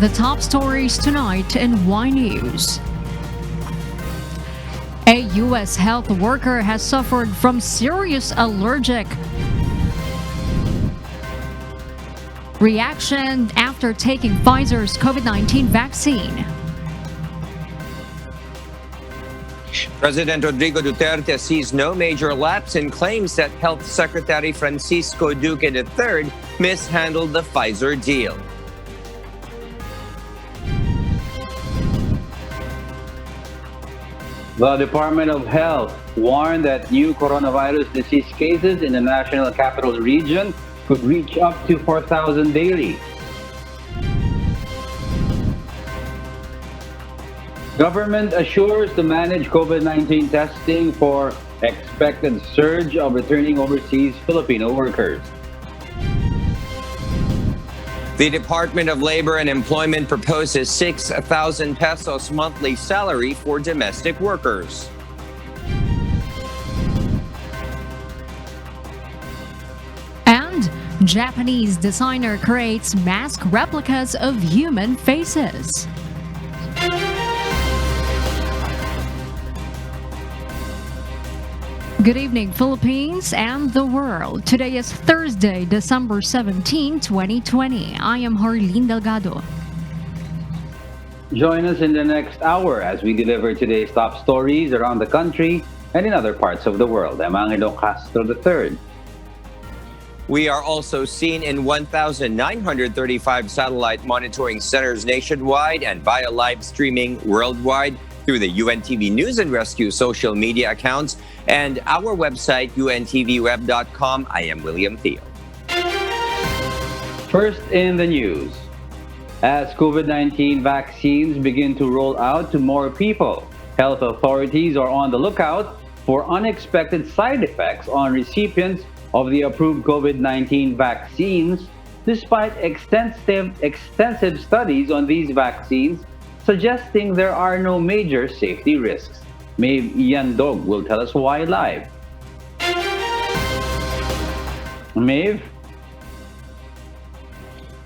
The top stories tonight in Y News. A U.S. health worker has suffered from serious allergic reaction after taking Pfizer's COVID-19 vaccine. President Rodrigo Dutertes sees no major lapse and claims that Health Secretary Francisco Duque III mishandled the Pfizer deal. The Department of Health warned that new coronavirus disease cases in the National Capital Region could reach up to 4,000 daily. Government assures to manage COVID-19 testing for expected surge of returning overseas Filipino workers. The Department of Labor and Employment proposes 6,000 pesos monthly salary for domestic workers. And Japanese designer creates mask replicas of human faces. Good evening, Philippines and the world. Today is Thursday, December 17, 2020. I am Harleen Delgado. Join us in the next hour as we deliver today's top stories around the country and in other parts of the world. I'm Angelo Castro III. We are also seen in 1,935 satellite monitoring centers nationwide and via live streaming worldwide through the UNTV News and Rescue social media accounts and our website, untvweb.com. I am William Theo. First in the news, as COVID-19 vaccines begin to roll out to more people, health authorities are on the lookout for unexpected side effects on recipients of the approved COVID-19 vaccines, despite extensive studies on these vaccines suggesting there are no major safety risks. Maeve Yandog will tell us why live. Maeve?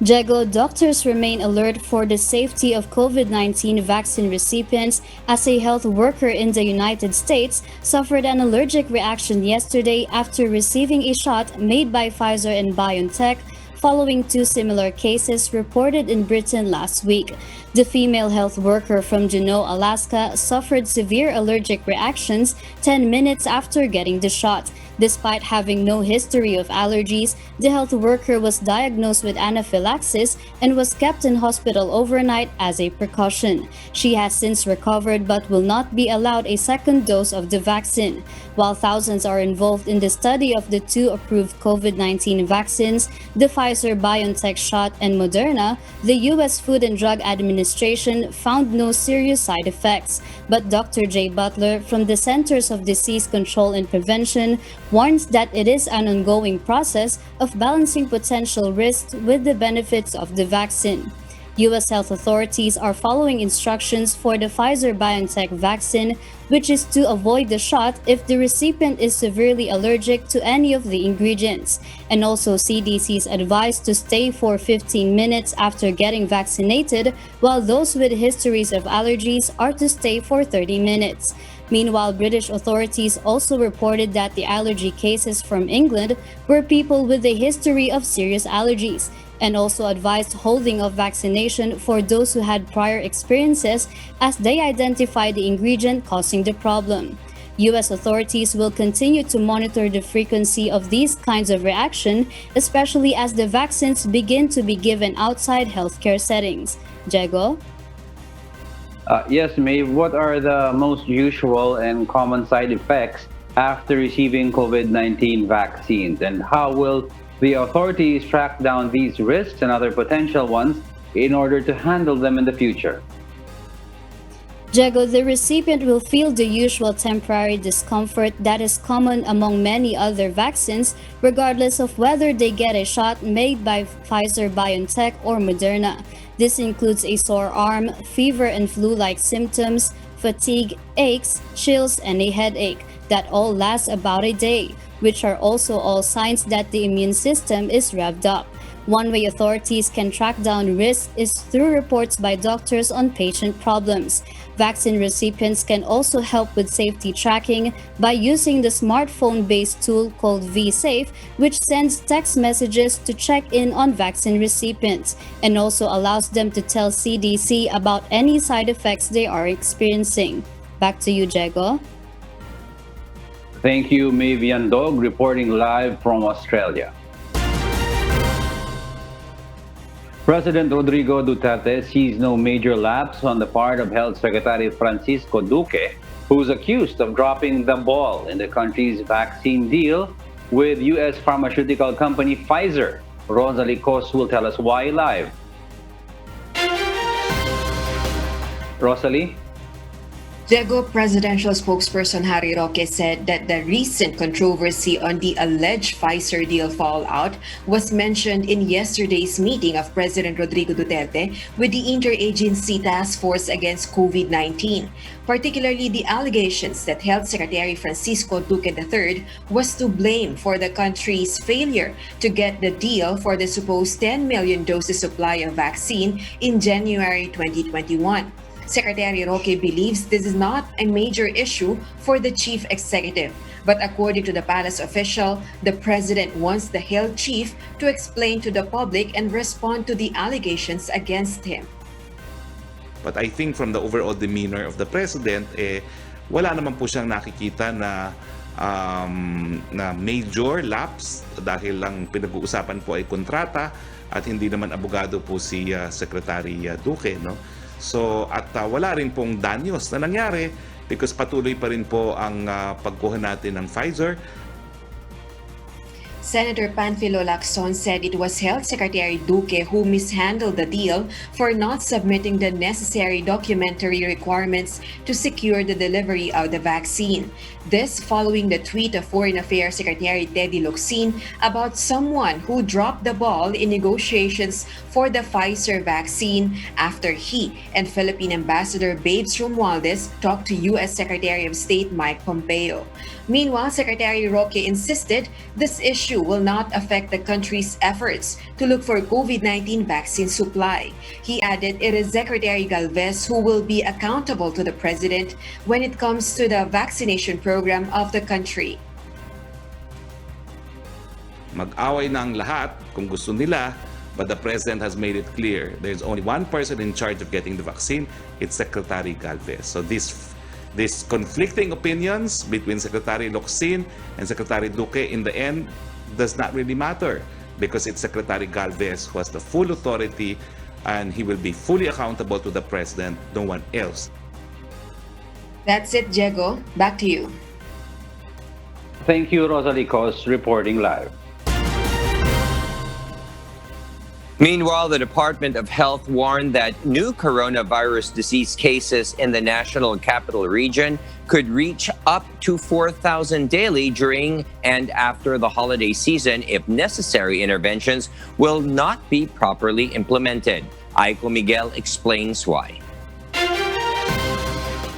Diego, doctors remain alert for the safety of COVID-19 vaccine recipients as a health worker in the United States suffered an allergic reaction yesterday after receiving a shot made by Pfizer and BioNTech following two similar cases reported in Britain last week. The female health worker from Juneau, Alaska, suffered severe allergic reactions 10 minutes after getting the shot. Despite having no history of allergies, the health worker was diagnosed with anaphylaxis and was kept in hospital overnight as a precaution. She has since recovered but will not be allowed a second dose of the vaccine. While thousands are involved in the study of the two approved COVID-19 vaccines, the Pfizer-BioNTech shot and Moderna, the U.S. Food and Drug Administration found no serious side effects. But Dr. Jay Butler from the Centers of Disease Control and Prevention warns that it is an ongoing process of balancing potential risks with the benefits of the vaccine. U.S. health authorities are following instructions for the Pfizer-BioNTech vaccine, which is to avoid the shot if the recipient is severely allergic to any of the ingredients. And also CDC's advice to stay for 15 minutes after getting vaccinated, while those with histories of allergies are to stay for 30 minutes. Meanwhile, British authorities also reported that the allergy cases from England were people with a history of serious allergies, and also advised holding of vaccination for those who had prior experiences as they identify the ingredient causing the problem. U.S. authorities will continue to monitor the frequency of these kinds of reaction, especially as the vaccines begin to be given outside healthcare settings. Diego? Yes, Maeve, what are the most usual and common side effects after receiving COVID-19 vaccines, and how will the authorities track down these risks and other potential ones in order to handle them in the future? Diego, the recipient will feel the usual temporary discomfort that is common among many other vaccines, regardless of whether they get a shot made by Pfizer, BioNTech, or Moderna. This includes a sore arm, fever and flu-like symptoms, fatigue, aches, chills, and a headache that all last about a day, which are also all signs that the immune system is revved up. One way authorities can track down risk is through reports by doctors on patient problems. Vaccine recipients can also help with safety tracking by using the smartphone-based tool called vSafe, which sends text messages to check in on vaccine recipients and also allows them to tell CDC about any side effects they are experiencing. Back to you, Diego. Thank you, Mavian Dog, reporting live from Australia. President Rodrigo Duterte sees no major lapse on the part of Health Secretary Francisco Duque, who's accused of dropping the ball in the country's vaccine deal with U.S. pharmaceutical company Pfizer. Rosalie Cos will tell us why live. Rosalie? Diego Presidential Spokesperson Harry Roque said that the recent controversy on the alleged Pfizer deal fallout was mentioned in yesterday's meeting of President Rodrigo Duterte with the Interagency Task Force against COVID-19, particularly the allegations that Health Secretary Francisco Duque III was to blame for the country's failure to get the deal for the supposed 10 million doses supply of vaccine in January 2021. Secretary Roque believes this is not a major issue for the chief executive, but according to the palace official, the president wants the health chief to explain to the public and respond to the allegations against him. But I think from the overall demeanor of the president, wala naman po siyang nakikita na major lapse dahil lang pinag-uusapan po ay kontrata at hindi naman abogado po si Secretary Duque, no? So at wala rin pong danyos na nangyari because patuloy pa rin po ang pagkuha natin ng Pfizer. Senator Panfilo Lacson said it was Health Secretary Duque who mishandled the deal for not submitting the necessary documentary requirements to secure the delivery of the vaccine. This following the tweet of Foreign Affairs Secretary Teddy Locsin about someone who dropped the ball in negotiations for the Pfizer vaccine after he and Philippine Ambassador Babes Romualdez talked to U.S. Secretary of State Mike Pompeo. Meanwhile, Secretary Roque insisted this issue will not affect the country's efforts to look for COVID-19 vaccine supply. He added it is Secretary Galvez who will be accountable to the president when it comes to the vaccination program of the country. Mag-away na ang lahat kung gusto nila, but the president has made it clear there's only one person in charge of getting the vaccine, it's Secretary Galvez. So these conflicting opinions between Secretary Locsin and Secretary Duque in the end does not really matter because it's Secretary Galvez who has the full authority and he will be fully accountable to the president, no one else. That's it, Diego. Back to you. Thank you, Rosalie Cos, reporting live. Meanwhile, the Department of Health warned that new coronavirus disease cases in the National Capital Region could reach up to 4,000 daily during and after the holiday season if necessary interventions will not be properly implemented. Aiko Miguel explains why.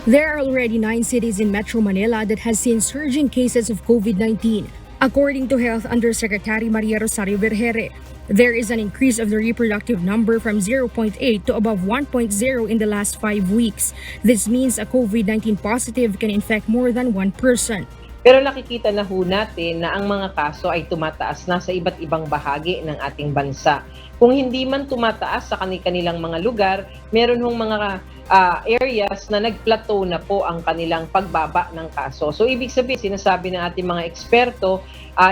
There are already 9 cities in Metro Manila that has seen surging cases of COVID-19. According to Health Undersecretary Maria Rosario Vergere, there is an increase of the reproductive number from 0.8 to above 1.0 in the last 5 weeks. This means a COVID-19 positive can infect more than one person. Pero nakikita na ho natin na ang mga kaso ay tumataas na sa iba't ibang bahagi ng ating bansa. Kung hindi man tumataas sa kanilang mga lugar, meron hong mga areas na nag-plateau na po ang kanilang pagbaba ng kaso. So ibig sabihin, sinasabi ng ating mga eksperto,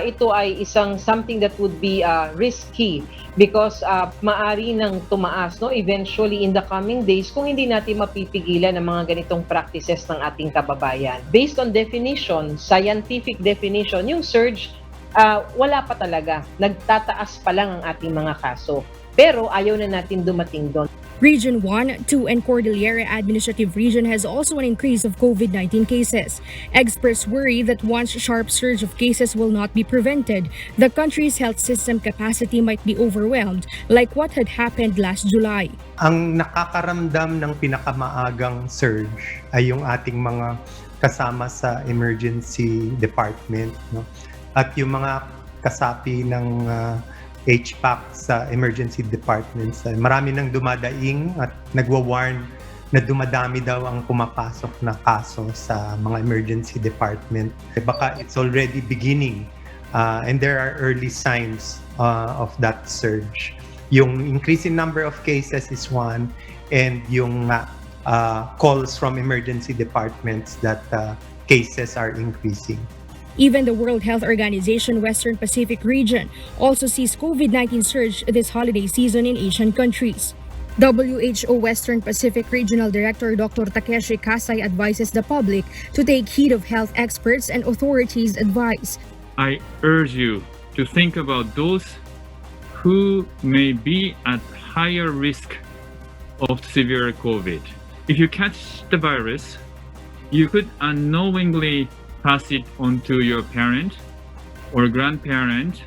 ito ay something that would be risky because maari nang tumaas eventually in the coming days kung hindi natin mapipigilan ang mga ganitong practices ng ating kababayan. Based on definition, scientific definition, yung surge, wala pa talaga. Nagtataas pa lang ang ating mga kaso. Pero ayaw na natin dumating doon. Region 1, 2, and Cordillera Administrative Region has also an increase of COVID-19 cases. Experts worry that once a sharp surge of cases will not be prevented, the country's health system capacity might be overwhelmed, like what had happened last July. Ang nakakaramdam ng pinakamaagang surge ay yung ating mga kasama sa emergency department, no? At yung mga kasapi ng HPAC sa emergency departments. Marami nang dumadaing at nagwa-warn na dumadami daw ang pumapasok na kaso sa mga emergency department. Baka it's already beginning and there are early signs of that surge. Yung increasing number of cases is one, and yung calls from emergency departments that cases are increasing. Even the World Health Organization Western Pacific region also sees COVID-19 surge this holiday season in Asian countries. WHO Western Pacific Regional Director Dr. Takeshi Kasai advises the public to take heed of health experts and authorities' advice. I urge you to think about those who may be at higher risk of severe COVID. If you catch the virus, you could unknowingly pass it on to your parent or grandparent,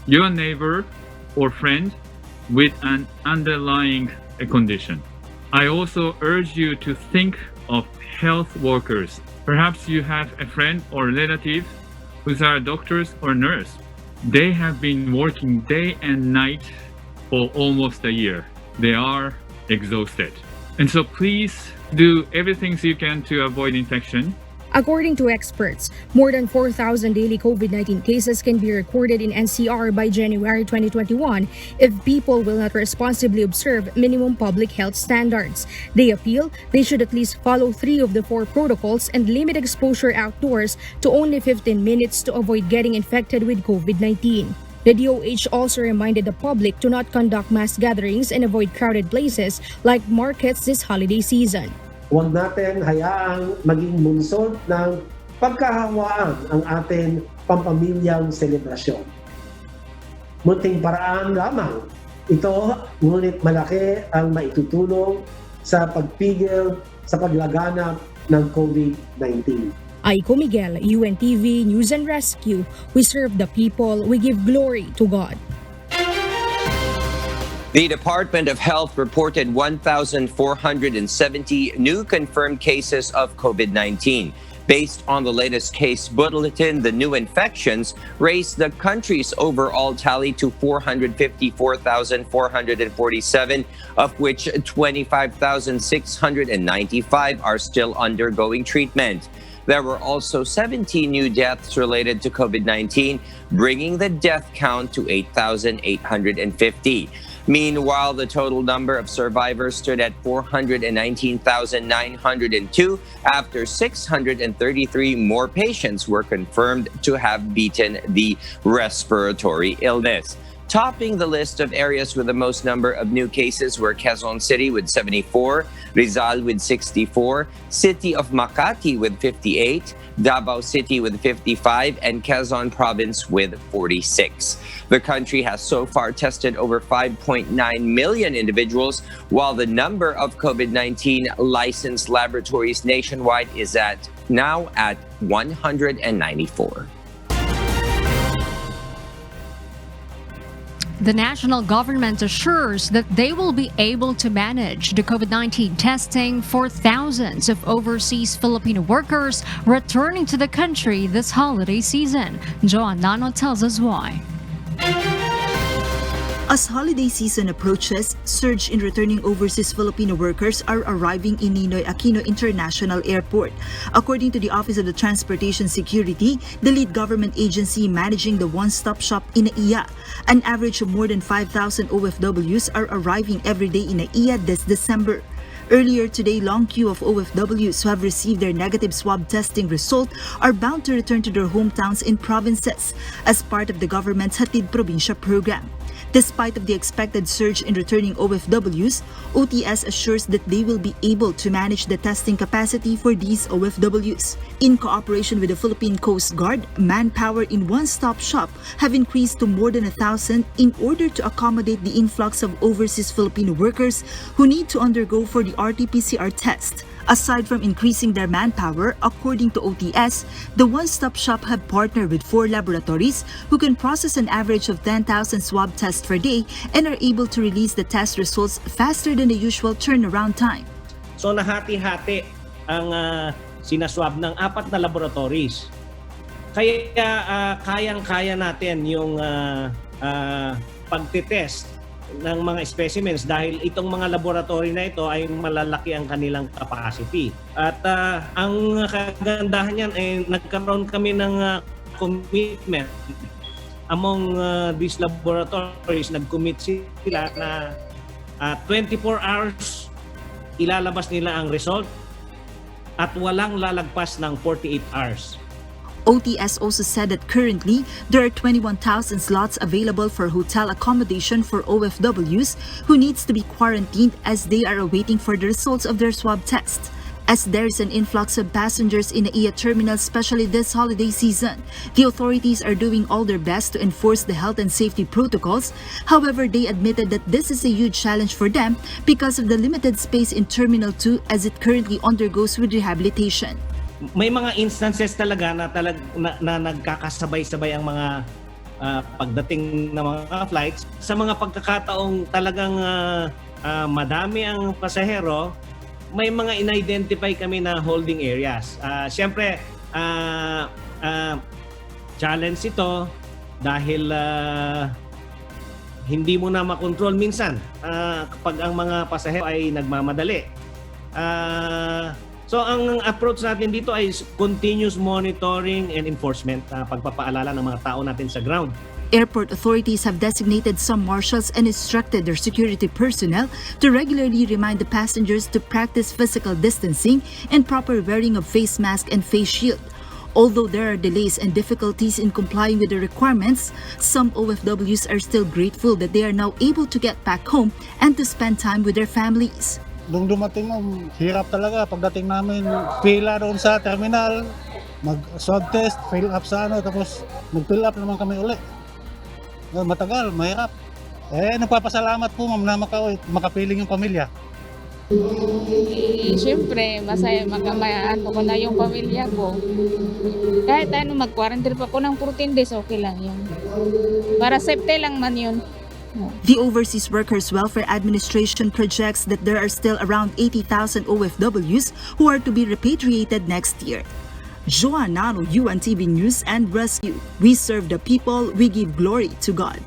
your neighbor or friend with an underlying condition. I also urge you to think of health workers. Perhaps you have a friend or relative who's a doctor or nurse. They have been working day and night for almost a year. They are exhausted. And so please do everything you can to avoid infection. According to experts, more than 4,000 daily COVID-19 cases can be recorded in NCR by January 2021 if people will not responsibly observe minimum public health standards. They appeal they should at least follow 3 of the 4 protocols and limit exposure outdoors to only 15 minutes to avoid getting infected with COVID-19. The DOH also reminded the public to not conduct mass gatherings and avoid crowded places like markets this holiday season. Huwag natin hayaang maging bunsod ng pagkahawaan ang ating pampamilyang selebrasyon. Munting paraan lamang ito, ngunit malaki ang maitutulong sa pagpigil sa paglaganap ng COVID-19. Aiko Miguel, UNTV News and Rescue. We serve the people, we give glory to God. The Department of Health reported 1,470 new confirmed cases of COVID-19. Based on the latest case bulletin, the new infections raised the country's overall tally to 454,447, of which 25,695 are still undergoing treatment. There were also 17 new deaths related to COVID-19, bringing the death count to 8,850. Meanwhile, the total number of survivors stood at 419,902 after 633 more patients were confirmed to have beaten the respiratory illness. Topping the list of areas with the most number of new cases were Quezon City with 74, Rizal with 64, City of Makati with 58, Davao City with 55, and Quezon Province with 46. The country has so far tested over 5.9 million individuals, while the number of COVID-19 licensed laboratories nationwide is now at 194. The national government assures that they will be able to manage the COVID-19 testing for thousands of overseas Filipino workers returning to the country this holiday season. Joan Nano tells us why. As holiday season approaches, surge in returning overseas Filipino workers are arriving in Ninoy Aquino International Airport. According to the Office of the Transportation Security, the lead government agency managing the one-stop shop in NAIA, an average of more than 5,000 OFWs are arriving every day in NAIA this December. Earlier today, long queue of OFWs who have received their negative swab testing result are bound to return to their hometowns in provinces as part of the government's Hatid Probinsya program. Despite of the expected surge in returning OFWs, OTS assures that they will be able to manage the testing capacity for these OFWs. In cooperation with the Philippine Coast Guard, manpower in one-stop shop have increased to more than 1,000 in order to accommodate the influx of overseas Filipino workers who need to undergo for the RT-PCR test. Aside from increasing their manpower, according to OTS, the one-stop shop have partnered with 4 laboratories who can process an average of 10,000 swab tests per day and are able to release the test results faster than the usual turnaround time. So nahati-hati ang sinaswab ng 4 na laboratories. Kaya kayang-kaya natin yung pagtitest ng mga specimens dahil itong mga laboratory na ito ay malalaki ang kanilang capacity. At ang kagandahan niyan ay nagkaroon kami ng commitment among these laboratories. Nag-commit sila na 24 hours ilalabas nila ang result at walang lalagpas ng 48 hours. OTS also said that currently there are 21,000 slots available for hotel accommodation for OFWs who needs to be quarantined as they are awaiting for the results of their swab tests. As there is an influx of passengers in the NAIA terminal, especially this holiday season, the authorities are doing all their best to enforce the health and safety protocols. However, they admitted that this is a huge challenge for them because of the limited space in Terminal 2 as it currently undergoes with rehabilitation. May mga instances talaga na nagkakasabay-sabay ang mga pagdating ng mga flights. Sa mga pagkakataong talagang madami ang pasahero, may mga in-identify kami na holding areas. Siyempre, challenge ito dahil hindi mo na makontrol minsan kapag ang mga pasahero ay nagmamadali. So ang approach natin dito ay continuous monitoring and enforcement, pagpapaalala ng mga tao natin sa ground. Airport authorities have designated some marshals and instructed their security personnel to regularly remind the passengers to practice physical distancing and proper wearing of face mask and face shield. Although there are delays and difficulties in complying with the requirements, some OFWs are still grateful that they are now able to get back home and to spend time with their families. Nung dumating, hirap talaga. Pagdating namin, pila doon sa terminal, mag-swab test, fill up sa tapos mag-fill up naman kami uli. Matagal, mahirap. Nagpapasalamat po ma'am na makapiling yung pamilya. Siyempre, masaya magkamayan ko na yung pamilya ko. Kahit mag-quarantine pa ko ng 14 days, okay lang yun. Para safety lang man yun. The Overseas Workers Welfare Administration projects that there are still around 80,000 OFWs who are to be repatriated next year. Joanna, UNTV News and Rescue. We serve the people, we give glory to God.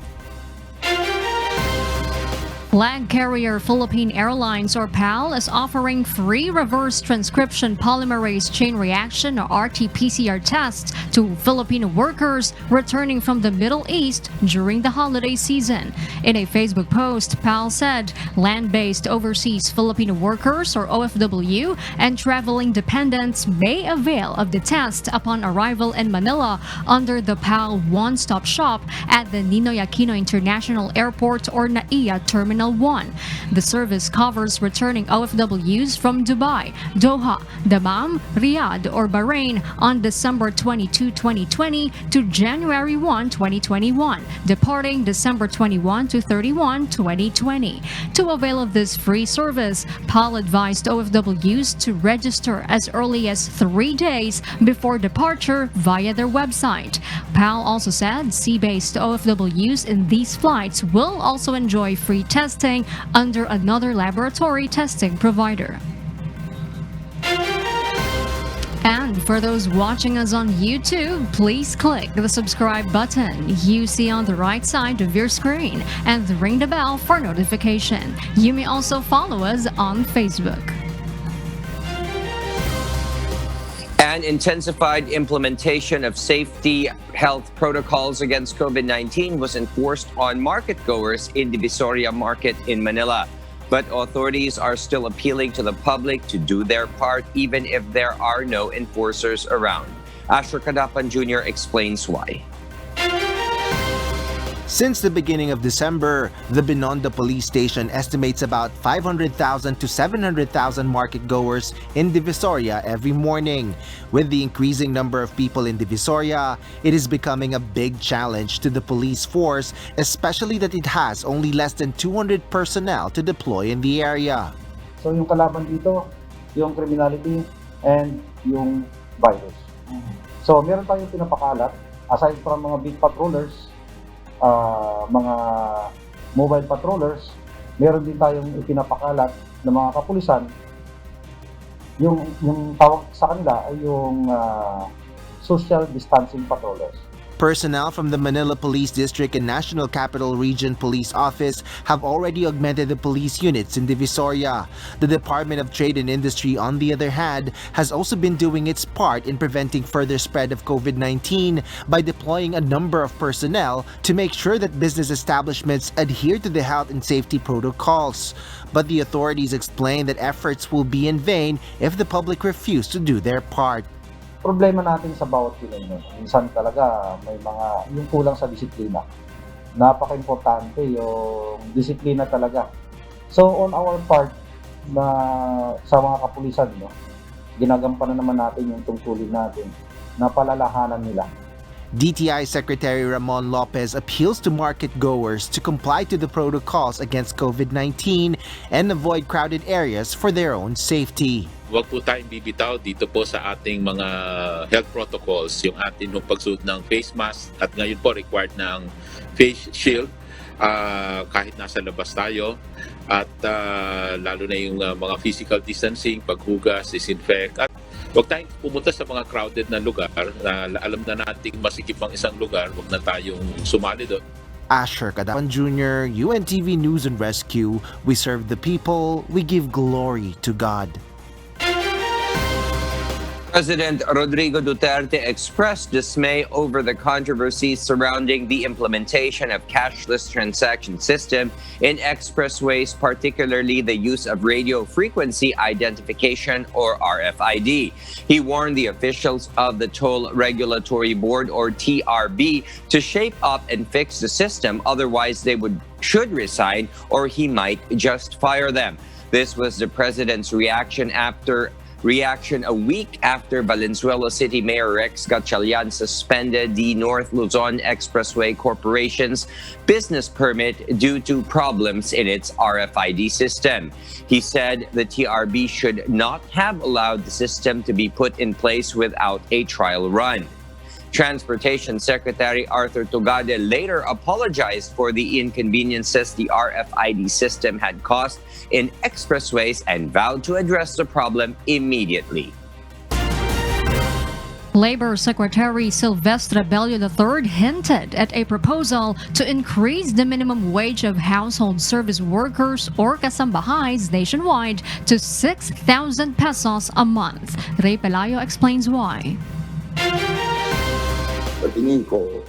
Flag carrier Philippine Airlines or PAL is offering free reverse transcription polymerase chain reaction or RT-PCR tests to Filipino workers returning from the Middle East during the holiday season. In a Facebook post, PAL said land-based overseas Filipino workers or OFW and traveling dependents may avail of the test upon arrival in Manila under the PAL one-stop shop at the Ninoy Aquino International Airport or NAIA Terminal 1. The service covers returning OFWs from Dubai, Doha, Dammam, Riyadh, or Bahrain on December 22, 2020 to January 1, 2021, departing December 21 to 31, 2020. To avail of this free service, PAL advised OFWs to register as early as 3 days before departure via their website. PAL also said sea-based OFWs in these flights will also enjoy free testing under another laboratory testing provider. And for those watching us on YouTube, please click the subscribe button you see on the right side of your screen and ring the bell for notification. You may also follow us on Facebook. An intensified implementation of safety health protocols against COVID-19 was enforced on market goers in the Visoria Market in Manila. But authorities are still appealing to the public to do their part even if there are no enforcers around. Asher Kadapan Jr. explains why. Since the beginning of December, the Binondo Police Station estimates about 500,000 to 700,000 market goers in Divisoria every morning. With the increasing number of people in Divisoria, it is becoming a big challenge to the police force, especially that it has only less than 200 personnel to deploy in the area. So yung kalaban dito, yung criminality and yung virus. So meron tayong pinapakalat, aside from mga big patrollers, mga mobile patrollers, meron din tayong ipinapakalat ng mga kapulisan. Yung tawag sa kanila ay yung social distancing patrollers. Personnel from the Manila Police District and National Capital Region Police Office have already augmented the police units in Divisoria. The Department of Trade and Industry, on the other hand, has also been doing its part in preventing further spread of COVID-19 by deploying a number of personnel to make sure that business establishments adhere to the health and safety protocols. But the authorities explain that efforts will be in vain if the public refuse to do their part. Problema natin sa bawat Pilipino, minsan talaga may mga yung kulang sa disiplina. Napaka-importante yung disiplina talaga. So on our part na sa mga kapulisan, ginagampanan naman natin yung tungkulin natin na palalahanan nila. DTI Secretary Ramon Lopez appeals to market goers to comply to the protocols against COVID-19 and avoid crowded areas for their own safety. Huwag po tayong bibitaw dito po sa ating mga health protocols, yung ating pagsuot ng face mask at ngayon po required ng face shield kahit nasa labas tayo at lalo na yung mga physical distancing, paghugas, disinfect at huwag tayong pumunta sa mga crowded na lugar na alam na nating masikip ang isang lugar, huwag na tayong sumali doon. Asher Cadapan Jr., UNTV News and Rescue. We serve the people, we give glory to God. President Rodrigo Duterte expressed dismay over the controversy surrounding the implementation of cashless transaction system in expressways, particularly the use of radio frequency identification or RFID. He warned the officials of the Toll Regulatory Board or TRB to shape up and fix the system, otherwise they should resign or he might just fire them. This was the president's reaction a week after Valenzuela City Mayor Rex Gatchalian suspended the North Luzon Expressway Corporation's business permit due to problems in its RFID system. He said the TRB should not have allowed the system to be put in place without a trial run. Transportation Secretary Arthur Tugade later apologized for the inconveniences the RFID system had caused in expressways and vowed to address the problem immediately. Labor Secretary Silvestre Bello III hinted at a proposal to increase the minimum wage of household service workers or kasambahays nationwide to 6,000 pesos a month. Ray Pelayo explains why. Patingin ko,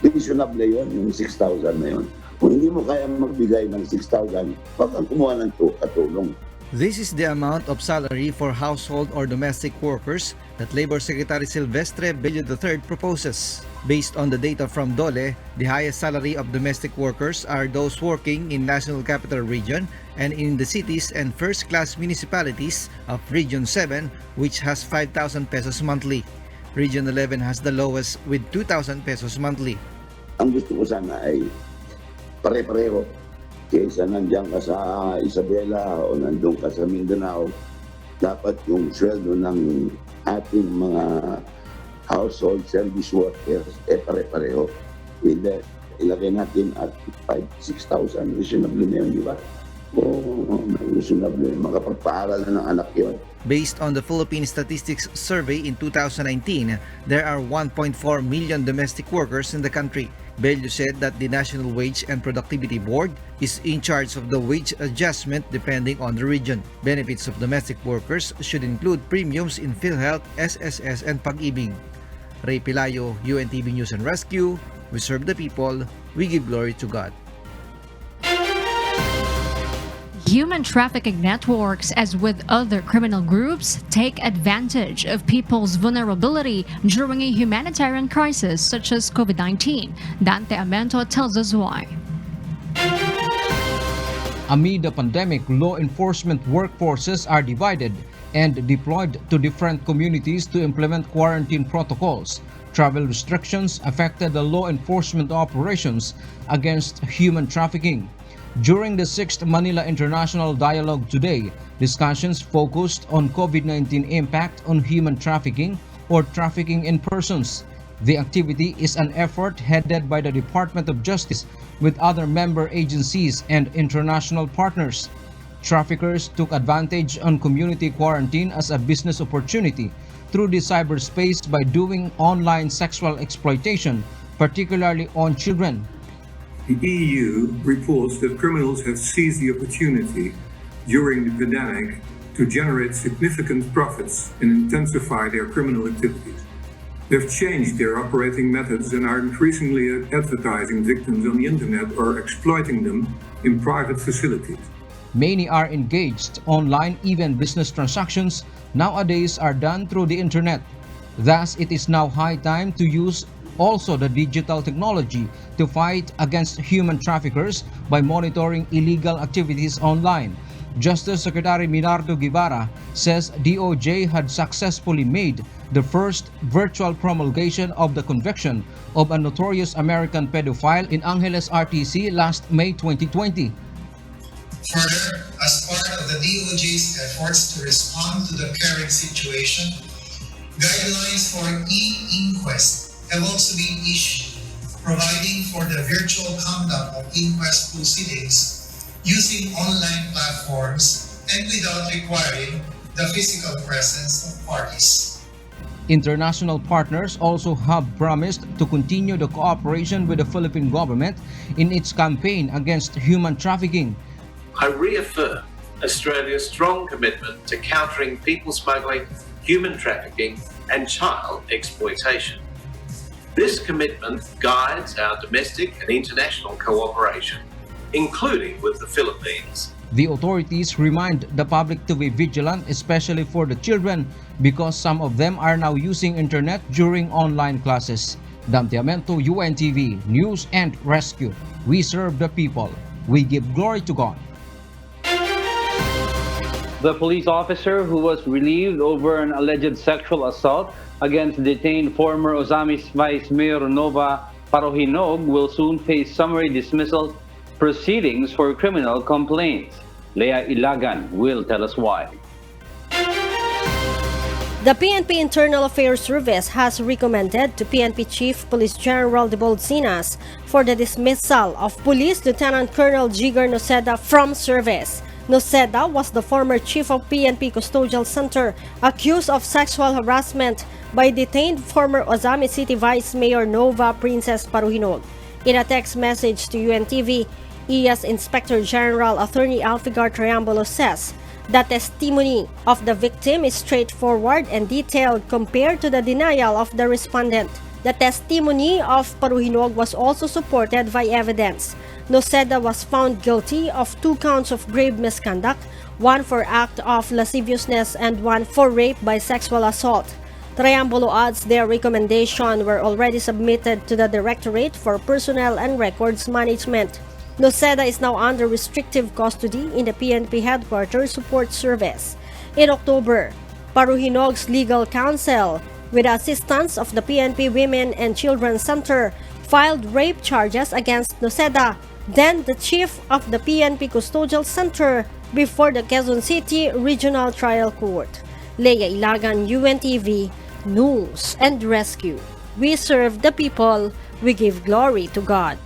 reasonable yun, yung 6,000 na yun. Kung hindi mo kaya magbigay ng 6,000, wag kang kumuha ng katulong. This is the amount of salary for household or domestic workers that Labor Secretary Silvestre Bello III proposes. Based on the data from DOLE, the highest salary of domestic workers are those working in National Capital Region and in the cities and first-class municipalities of Region 7, which has 5,000 pesos monthly. Region 11 has the lowest with 2,000 pesos monthly. Ang gusto ko sana ay pare-pareho. Kaysa nandiyan ka sa Isabela o nandun ka sa Mindanao, dapat yung sweldo ng ating mga household service workers pare-pareho. Ilagay natin at 5,000-6,000. Reasonable na yun, di ba? Reasonable. Makapagpaaral na ng anak yun. Based on the Philippine Statistics Survey in 2019, there are 1.4 million domestic workers in the country. Bello said that the National Wage and Productivity Board is in charge of the wage adjustment depending on the region. Benefits of domestic workers should include premiums in PhilHealth, SSS, and Pag-ibig. Ray Pelayo, UNTV News and Rescue. We serve the people. We give glory to God. Human trafficking networks, as with other criminal groups, take advantage of people's vulnerability during a humanitarian crisis such as COVID-19. Dante Amento tells us why. Amid the pandemic, law enforcement workforces are divided and deployed to different communities to implement quarantine protocols. Travel restrictions affected the law enforcement operations against human trafficking. During the 6th Manila International Dialogue today, discussions focused on COVID-19 impact on human trafficking or trafficking in persons. The activity is an effort headed by the Department of Justice with other member agencies and international partners. Traffickers took advantage on community quarantine as a business opportunity through the cyberspace by doing online sexual exploitation particularly on children. The EU reports that criminals have seized the opportunity during the pandemic to generate significant profits and intensify their criminal activities. They've changed their operating methods and are increasingly advertising victims on the internet or exploiting them in private facilities. Many are engaged online, even business transactions nowadays are done through the internet. Thus, it is now high time to use also the digital technology to fight against human traffickers by monitoring illegal activities online. Justice Secretary Minardo Guevara says DOJ had successfully made the first virtual promulgation of the conviction of a notorious American pedophile in Angeles RTC last May 2020. Further, as part of the DOJ's efforts to respond to the current situation, guidelines for e-inquest have also been issued, providing for the virtual conduct of inquest proceedings using online platforms and without requiring the physical presence of parties. International partners also have promised to continue the cooperation with the Philippine government in its campaign against human trafficking. I reaffirm Australia's strong commitment to countering people smuggling, human trafficking, and child exploitation. This commitment guides our domestic and international cooperation, including with the Philippines. The authorities remind the public to be vigilant, especially for the children, because some of them are now using internet during online classes. Dante Amento, UNTV, News and Rescue. We serve the people. We give glory to God. The police officer who was relieved over an alleged sexual assault against detained former Ozamis Vice Mayor Nova Parojinog will soon face summary dismissal proceedings for criminal complaints. Lea Ilagan will tell us why. The PNP Internal Affairs Service has recommended to PNP Chief Police General de Bolsinas for the dismissal of Police Lieutenant Colonel Jigar Noceda from service. Noceda was the former chief of PNP Custodial Center accused of sexual harassment by detained former Ozamis City Vice Mayor Nova Princess Parojinog. In a text message to UNTV, IAS Inspector General Attorney Alfigar Triambolo says the testimony of the victim is straightforward and detailed compared to the denial of the respondent. The testimony of Parojinog was also supported by evidence. Noceda was found guilty of 2 counts of grave misconduct, 1 for act of lasciviousness and 1 for rape by sexual assault. Triambolo adds their recommendation were already submitted to the Directorate for Personnel and Records Management. Noceda is now under restrictive custody in the PNP Headquarters Support Service. In October, Parohinog's legal counsel, with the assistance of the PNP Women and Children Center, filed rape charges against Noceda, then the chief of the PNP Custodial Center, before the Quezon City Regional Trial Court. Lea Ilagan, UNTV, News and Rescue. We serve the people. We give glory to God.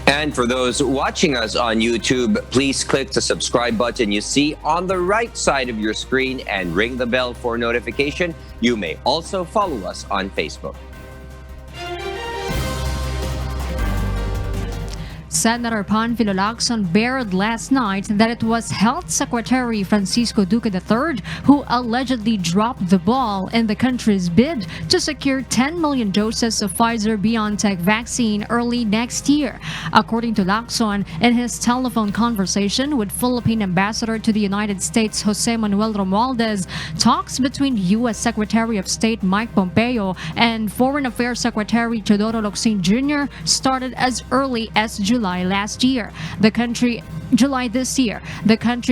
And for those watching us on YouTube, please click the subscribe button you see on the right side of your screen and ring the bell for notification. You may also follow us on Facebook. Senator Panfilo Lacson bared last night that it was Health Secretary Francisco Duque III who allegedly dropped the ball in the country's bid to secure 10 million doses of Pfizer-BioNTech vaccine early next year. According to Lacson, in his telephone conversation with Philippine Ambassador to the United States Jose Manuel Romualdez, talks between U.S. Secretary of State Mike Pompeo and Foreign Affairs Secretary Teodoro Locsin Jr. started as early as July this year. The country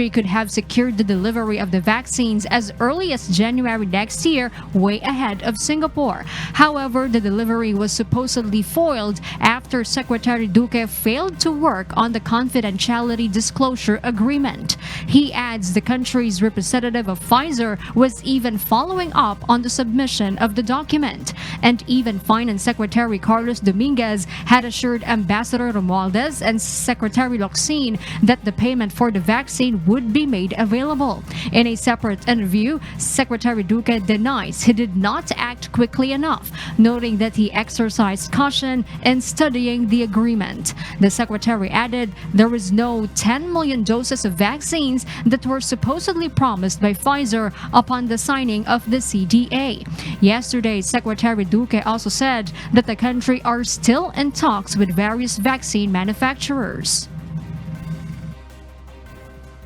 could have secured the delivery of the vaccines as early as January next year, way ahead of Singapore. However, the delivery was supposedly foiled after Secretary Duque failed to work on the confidentiality disclosure agreement. He adds the country's representative of Pfizer was even following up on the submission of the document. And even Finance Secretary Carlos Dominguez had assured Ambassador Romualdez Dutertes and Secretary Locsin that the payment for the vaccine would be made available. In a separate interview, Secretary Duque denies he did not act quickly enough, noting that he exercised caution in studying the agreement. The secretary added there was no 10 million doses of vaccines that were supposedly promised by Pfizer upon the signing of the CDA. Yesterday, Secretary Duque also said that the country are still in talks with various vaccine manufacturers.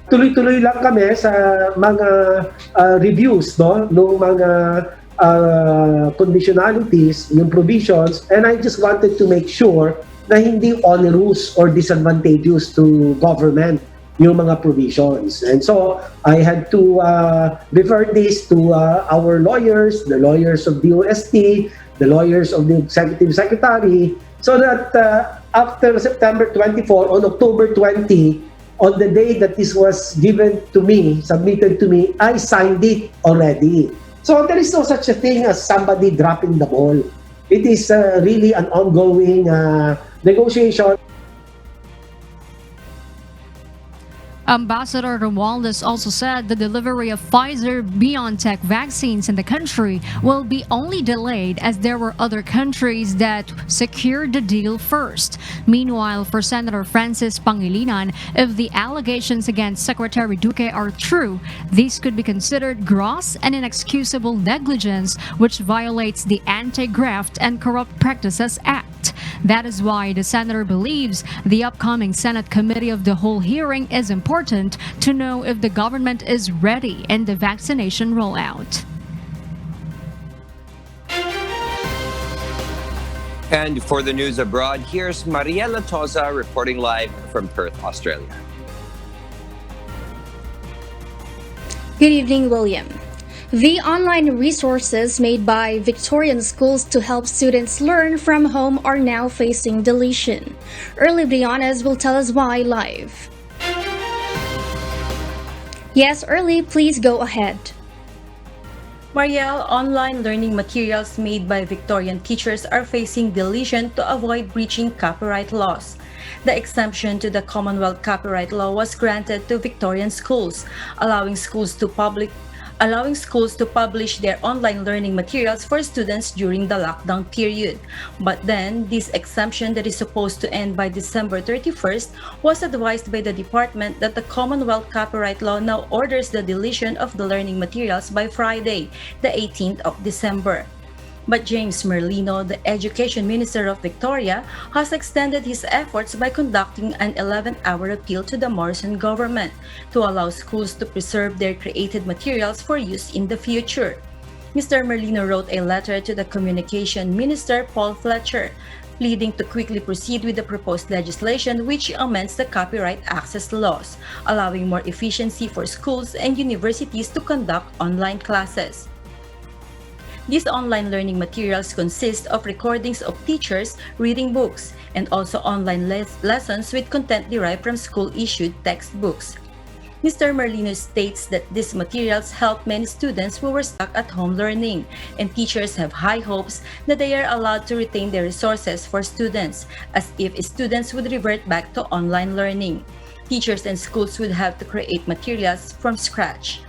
Tuloy-tuloy lang kami sa mga reviews ng mga conditionalities, yung provisions, and I just wanted to make sure na hindi onerous or disadvantageous to government yung mga provisions. And so I had to refer this to our lawyers, the lawyers of the OST, the lawyers of the Executive Secretary, so that after September 24, on October 20, on the day that this was given to me, submitted to me, I signed it already. So there is no such a thing as somebody dropping the ball. It is really an ongoing negotiation. Ambassador Romualdez also said the delivery of Pfizer-BioNTech vaccines in the country will be only delayed as there were other countries that secured the deal first. Meanwhile, for Senator Francis Pangilinan, if the allegations against Secretary Duque are true, these could be considered gross and inexcusable negligence which violates the Anti-Graft and Corrupt Practices Act. That is why the senator believes the upcoming Senate Committee of the Whole hearing is important to know if the government is ready in the vaccination rollout. And for the news abroad, here's Mariela Toza reporting live from Perth, Australia. Good evening, William. The online resources made by Victorian schools to help students learn from home are now facing deletion. Early Briannas will tell us why live. Yes, Early, please go ahead. Marielle, online learning materials made by Victorian teachers are facing deletion to avoid breaching copyright laws. The exemption to the Commonwealth copyright law was granted to Victorian schools, allowing schools to publish their online learning materials for students during the lockdown period. But then, this exemption that is supposed to end by December 31st was advised by the department that the Commonwealth copyright law now orders the deletion of the learning materials by Friday, the 18th of December. But James Merlino, the Education Minister of Victoria, has extended his efforts by conducting an 11-hour appeal to the Morrison government to allow schools to preserve their created materials for use in the future. Mr. Merlino wrote a letter to the Communication Minister, Paul Fletcher, pleading to quickly proceed with the proposed legislation which amends the copyright access laws, allowing more efficiency for schools and universities to conduct online classes. These online learning materials consist of recordings of teachers reading books and also online lessons with content derived from school-issued textbooks. Mr. Merlino states that these materials help many students who were stuck at home learning, and teachers have high hopes that they are allowed to retain their resources for students, as if students would revert back to online learning. Teachers and schools would have to create materials from scratch.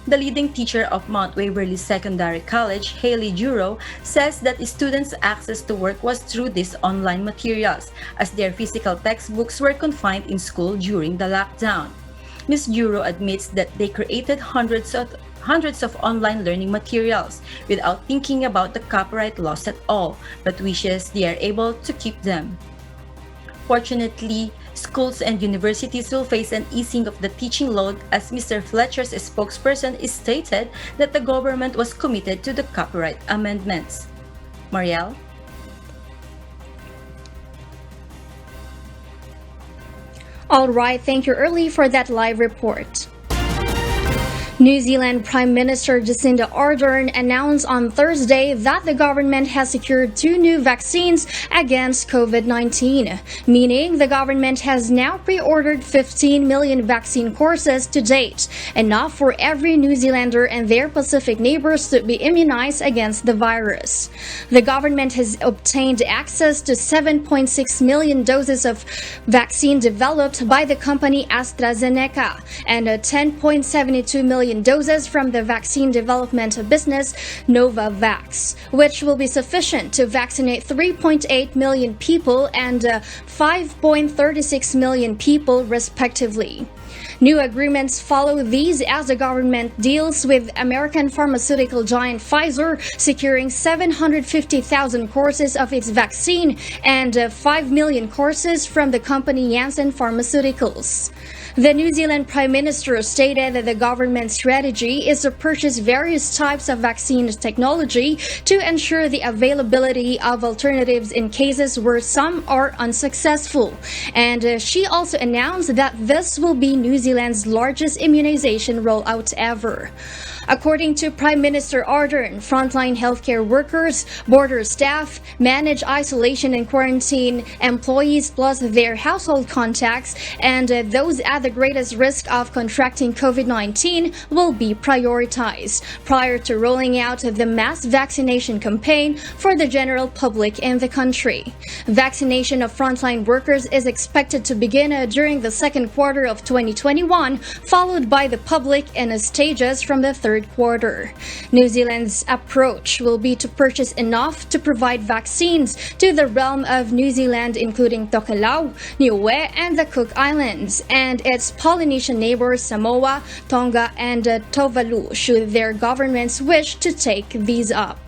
The leading teacher of Mount Waverly Secondary College, Haley Juro, says that students' access to work was through these online materials, as their physical textbooks were confined in school during the lockdown. Ms. Juro admits that they created hundreds of online learning materials without thinking about the copyright laws at all, but wishes they are able to keep them. Fortunately, schools and universities will face an easing of the teaching load, as Mr. Fletcher's spokesperson stated that the government was committed to the copyright amendments. Marielle? All right, thank you, Early, for that live report. New Zealand Prime Minister Jacinda Ardern announced on Thursday that the government has secured 2 new vaccines against COVID-19, meaning the government has now pre-ordered 15 million vaccine courses to date, enough for every New Zealander and their Pacific neighbors to be immunized against the virus. The government has obtained access to 7.6 million doses of vaccine developed by the company AstraZeneca and 10.72 million doses from the vaccine development business Nova, which will be sufficient to vaccinate 3.8 million people and 5.36 million people respectively. New agreements follow these as the government deals with American pharmaceutical giant Pfizer, securing 750,000 courses of its vaccine and 5 million courses from the company Janssen Pharmaceuticals. The New Zealand Prime Minister stated that the government's strategy is to purchase various types of vaccine technology to ensure the availability of alternatives in cases where some are unsuccessful. And she also announced that this will be New Zealand's largest immunization rollout ever. According to Prime Minister Ardern, frontline healthcare workers, border staff, managed isolation and quarantine employees plus their household contacts, and those at the greatest risk of contracting COVID-19 will be prioritized prior to rolling out the mass vaccination campaign for the general public in the country. Vaccination of frontline workers is expected to begin during the second quarter of 2021, followed by the public in stages from the third quarter. New Zealand's approach will be to purchase enough to provide vaccines to the realm of New Zealand, including Tokelau, Niue, and the Cook Islands, and its Polynesian neighbors Samoa, Tonga, and Tuvalu, should their governments wish to take these up.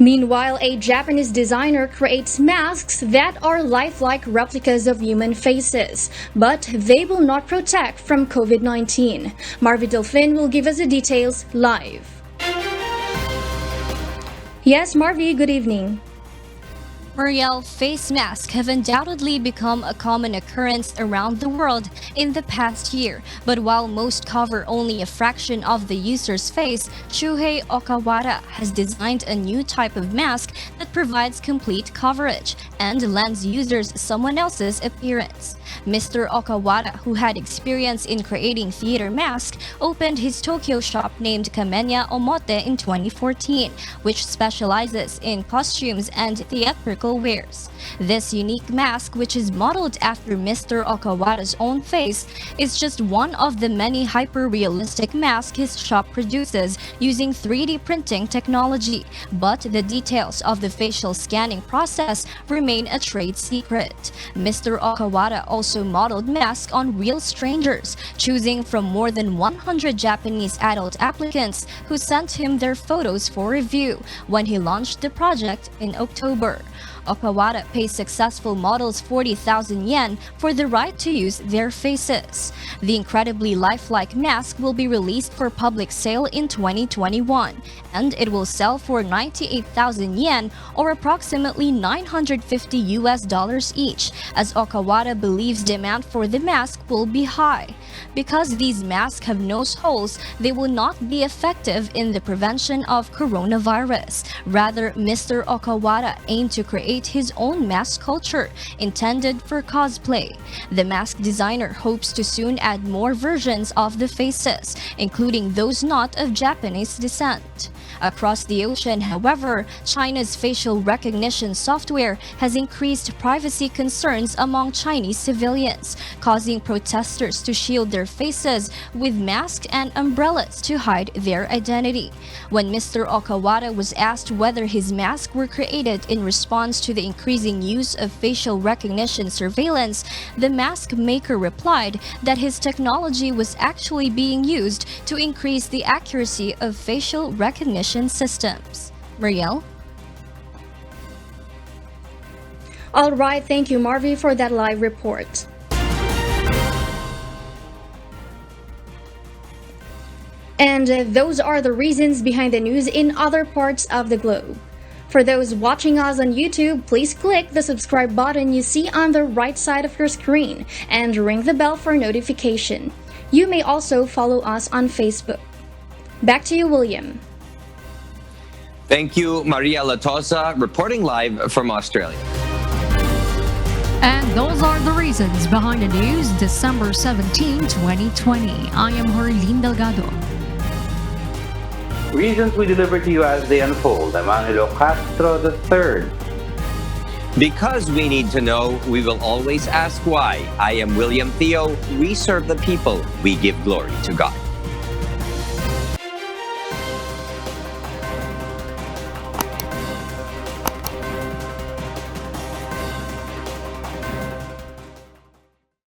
Meanwhile, a Japanese designer creates masks that are lifelike replicas of human faces, but they will not protect from COVID-19. Marvy Delfin will give us the details live. Yes, Marvy, good evening. Marielle, face masks have undoubtedly become a common occurrence around the world in the past year. But while most cover only a fraction of the user's face, Shuhei Okawara has designed a new type of mask that provides complete coverage and lends users someone else's appearance. Mr. Okawara, who had experience in creating theater masks, opened his Tokyo shop named Kamenya Omote in 2014, which specializes in costumes and theatrical wears. This unique mask, which is modeled after Mr. Okawara's own face, is just one of the many hyper-realistic masks his shop produces using 3D printing technology. But the details of the facial scanning process remain a trade secret. Mr. Okawara also modeled masks on real strangers, choosing from more than 100 Japanese adult applicants who sent him their photos for review when he launched the project in October. Okawara pays successful models 40,000 yen for the right to use their faces. The incredibly lifelike mask will be released for public sale in 2021, and it will sell for 98,000 yen or approximately $950 each, as Okawara believes demand for the mask will be high. Because these masks have nose holes, they will not be effective in the prevention of coronavirus. Rather, Mr. Okawara aimed to create his own mask culture intended for cosplay. The mask designer hopes to soon add more versions of the faces, including those not of Japanese descent. Across the ocean, however, China's facial recognition software has increased privacy concerns among Chinese civilians, causing protesters to shield their faces with masks and umbrellas to hide their identity. When Mr. Okawara was asked whether his masks were created in response to the increasing use of facial recognition surveillance, the mask maker replied that his technology was actually being used to increase the accuracy of facial recognition systems. Marielle? All right, thank you, Marvy, for that live report. And those are the reasons behind the news in other parts of the globe. For those watching us on YouTube, please click the subscribe button you see on the right side of your screen and ring the bell for notification. You may also follow us on Facebook. Back to you, William. Thank you, Maria Latosa, reporting live from Australia. And those are the reasons behind the news, December 17, 2020. I am Herlene Delgado. Reasons we deliver to you as they unfold. I'm Angelo Castro III. Because we need to know, we will always ask why. I am William Theo. We serve the people. We give glory to God.